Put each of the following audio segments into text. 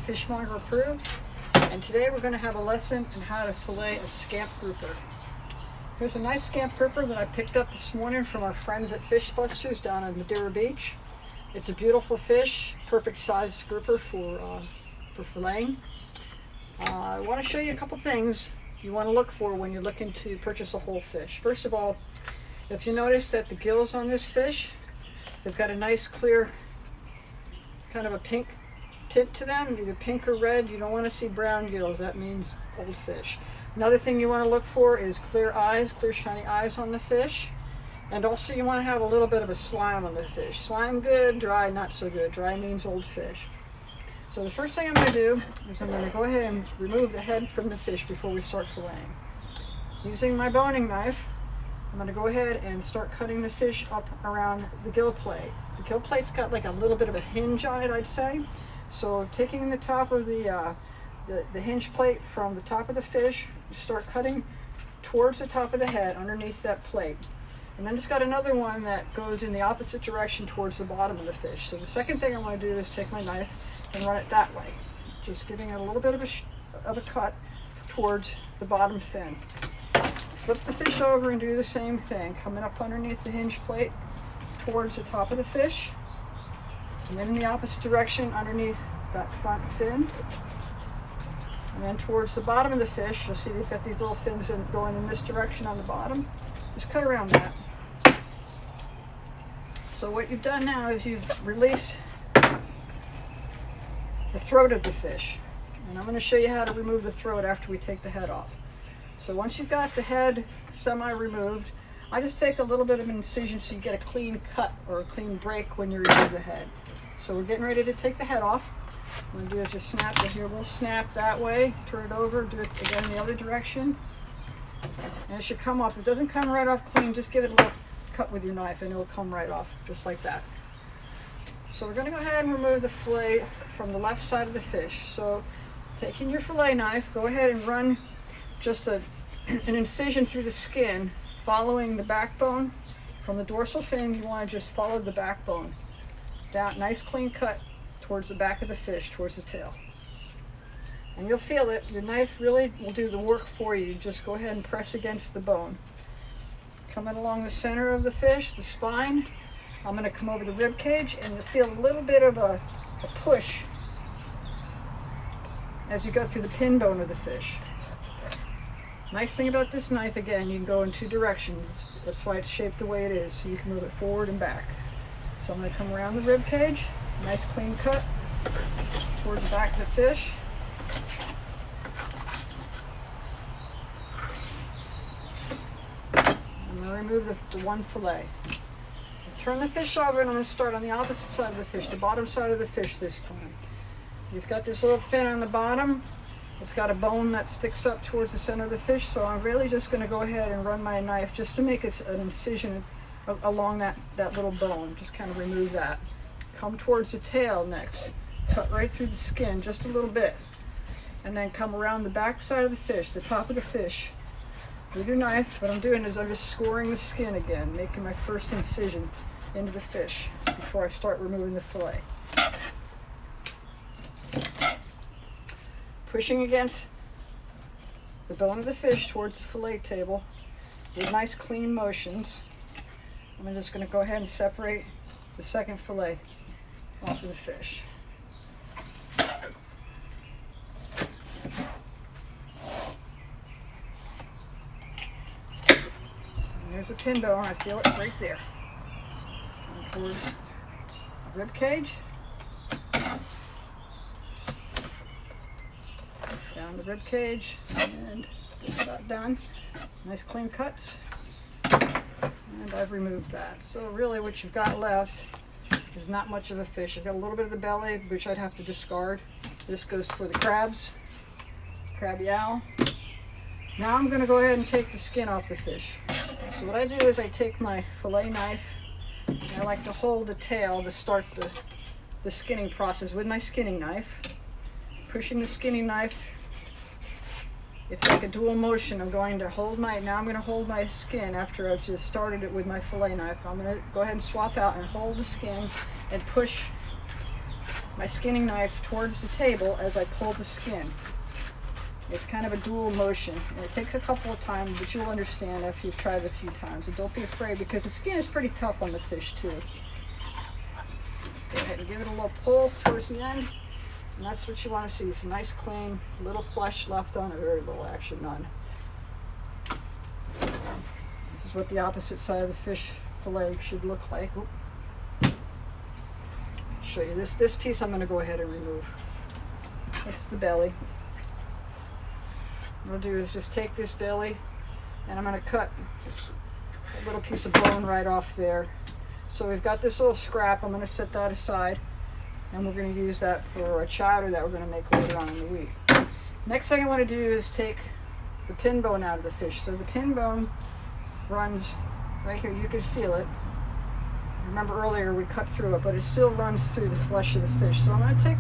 Fishmonger approved, and today we're going to have a lesson on how to fillet a scamp grouper. Here's a nice scamp grouper that I picked up this morning from our friends at Fish Busters down on Madeira Beach. It's a beautiful fish, perfect size grouper for filleting. I want to show you a couple things you want to look for when you're looking to purchase a whole fish. First of all, if you notice that the gills on this fish, they've got a nice clear kind of a pink tint to them, either pink or red. You don't want to see brown gills. That means old fish. Another thing you want to look for is clear eyes, clear shiny eyes on the fish. And also you want to have a little bit of a slime on the fish. Slime good, dry not so good. Dry means old fish. So the first thing I'm going to do is I'm going to go ahead and remove the head from the fish before we start filleting. Using my boning knife, I'm going to go ahead and start cutting the fish up around the gill plate. The gill plate's got like a little bit of a hinge on it, I'd say. So taking the top of the hinge plate from the top of the fish, start cutting towards the top of the head underneath that plate. And then it's got another one that goes in the opposite direction towards the bottom of the fish. So the second thing I want to do is take my knife and run it that way, just giving it a little bit of a cut towards the bottom fin. Flip the fish over and do the same thing, coming up underneath the hinge plate towards the top of the fish, and then in the opposite direction underneath that front fin, and then towards the bottom of the fish. You'll see they've got these little fins going in this direction on the bottom. Just cut around that. So what you've done now is you've released the throat of the fish, and I'm going to show you how to remove the throat after we take the head off. So once you've got the head semi-removed, I just take a little bit of an incision so you get a clean cut or a clean break when you remove the head. So we're getting ready to take the head off. What I'm going to do is just snap it here. We'll snap that way, turn it over, do it again the other direction, and it should come off. If it doesn't come right off clean, just give it a little cut with your knife and it will come right off, just like that. So we're going to go ahead and remove the fillet from the left side of the fish. So taking your fillet knife, go ahead and run just an incision through the skin, following the backbone. From the dorsal fin, you want to just follow the backbone down, nice clean cut towards the back of the fish, towards the tail. And you'll feel it. Your knife really will do the work for you. Just go ahead and press against the bone. Coming along the center of the fish, the spine, I'm going to come over the rib cage, and you'll feel a little bit of a push as you go through the pin bone of the fish. Nice thing about this knife, again, you can go in two directions. That's why it's shaped the way it is, so you can move it forward and back. So I'm going to come around the rib cage, nice clean cut towards the back of the fish. I'm going to remove the one fillet. Turn the fish over, and I'm going to start on the opposite side of the fish, the bottom side of the fish this time. You've got this little fin on the bottom. It's got a bone that sticks up towards the center of the fish, so I'm really just going to go ahead and run my knife just to make an incision along that little bone. Just kind of remove that. Come towards the tail next. Cut right through the skin just a little bit. And then come around the back side of the fish, the top of the fish, with your knife. What I'm doing is I'm just scoring the skin again, making my first incision into the fish before I start removing the fillet. Pushing against the bone of the fish towards the fillet table with nice clean motions. I'm just going to go ahead and separate the second fillet off of the fish. And there's a pin bone. I feel it right there. And towards the rib cage. Down the rib cage, and just about done. Nice clean cuts, and I've removed that. So really what you've got left is not much of a fish. I've got a little bit of the belly, which I'd have to discard. This goes for the crabs, crabby owl. Now I'm going to go ahead and take the skin off the fish. So what I do is I take my fillet knife, and I like to hold the tail to start the skinning process with my skinning knife. Pushing the skinning knife, it's like a dual motion. I'm going to hold my skin after I've just started it with my fillet knife. I'm going to go ahead and swap out and hold the skin and push my skinning knife towards the table as I pull the skin. It's kind of a dual motion, and it takes a couple of times, but you'll understand if you've tried it a few times. And don't be afraid, because the skin is pretty tough on the fish too. Just go ahead and give it a little pull towards the end, and that's what you want to see. It's nice, clean, little flesh left on it, very little, actually none. This is what the opposite side of the fish fillet should look like. Oop. Show you this piece. I'm going to go ahead and remove. This is the belly. What I'll do is just take this belly, and I'm going to cut a little piece of bone right off there. So we've got this little scrap. I'm going to set that aside, and we're going to use that for a chowder that we're going to make later on in the week. Next thing I want to do is take the pin bone out of the fish. So the pin bone runs right here. You can feel it. Remember earlier we cut through it, but it still runs through the flesh of the fish. So I'm going to take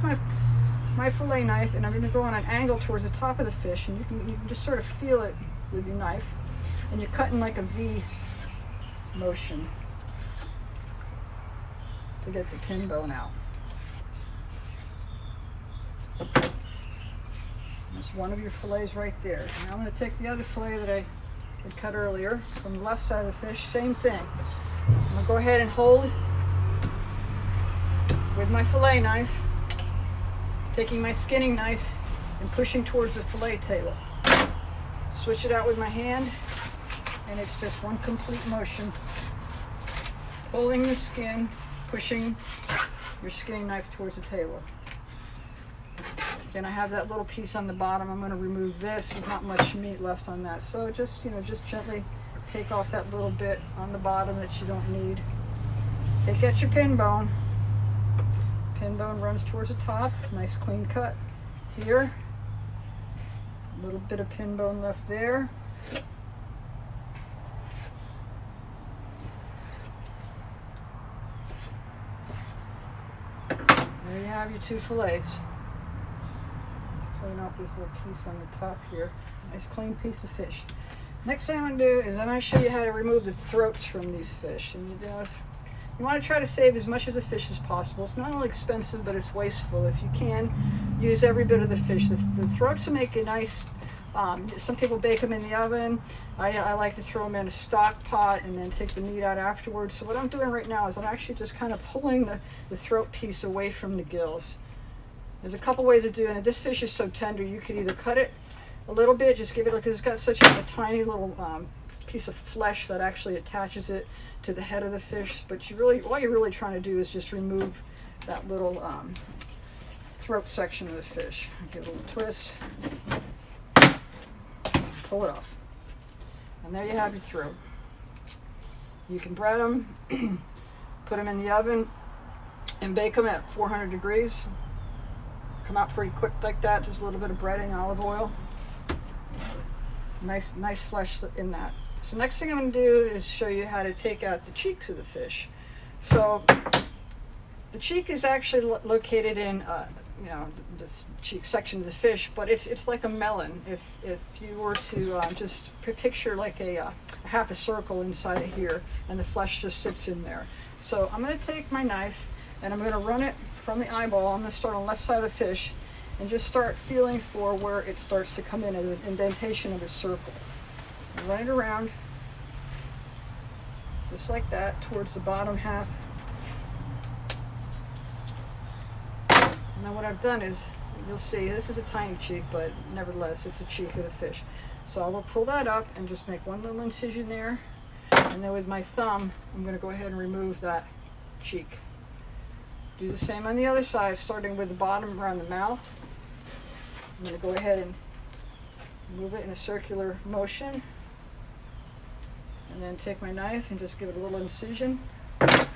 my fillet knife, and I'm going to go on an angle towards the top of the fish, and you can just sort of feel it with your knife, and you're cutting like a V motion to get the pin bone out. There's one of your fillets right there. Now I'm going to take the other fillet that I had cut earlier from the left side of the fish, same thing. I'm going to go ahead and hold with my fillet knife, taking my skinning knife and pushing towards the fillet table. Switch it out with my hand, and it's just one complete motion. Pulling the skin, pushing your skinning knife towards the table. Again, I have that little piece on the bottom. I'm going to remove this. There's not much meat left on that. So just gently take off that little bit on the bottom that you don't need. Take out your pin bone. Pin bone runs towards the top. Nice clean cut here. A little bit of pin bone left there. There you have your two fillets. Let's clean off this little piece on the top here. Nice clean piece of fish. Next thing I'm going to do is I'm going to show you how to remove the throats from these fish. And you want to try to save as much of the fish as possible. It's not only expensive, but it's wasteful. If you can, use every bit of the fish. The throats will make a nice, some people bake them in the oven. I like to throw them in a stock pot and then take the meat out afterwards. So what I'm doing right now is I'm actually just kind of pulling the throat piece away from the gills. There's a couple ways of doing it. This fish is so tender, you could either cut it a little bit, just give it, because it's got such a tiny little piece of flesh that actually attaches it to the head of the fish. But all you're really trying to do is just remove that little throat section of the fish. Give it a little twist, pull it off, and there you have your throat. You can bread them, put them in the oven, and bake them at 400 degrees. Come out pretty quick like that. Just a little bit of breading, olive oil. Nice flesh in that. So next thing I'm going to do is show you how to take out the cheeks of the fish. So the cheek is actually located in this cheek section of the fish, but it's like a melon. If you were to just picture like a half a circle inside of here, and the flesh just sits in there. So I'm going to take my knife, and I'm going to run it from the eyeball. I'm going to start on the left side of the fish and just start feeling for where it starts to come in an indentation of a circle. And run it around just like that towards the bottom half. And then what I've done is, you'll see this is a tiny cheek, but nevertheless it's a cheek of the fish. So I will pull that up and just make one little incision there, and then with my thumb I'm going to go ahead and remove that cheek. Do the same on the other side, starting with the bottom around the mouth. I'm going to go ahead and move it in a circular motion, and then take my knife and just give it a little incision and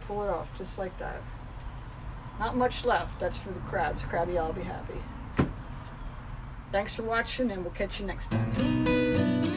pull it off just like that. Not much left. That's for the crabs. Crabby, I'll be happy. Thanks for watching, and we'll catch you next time.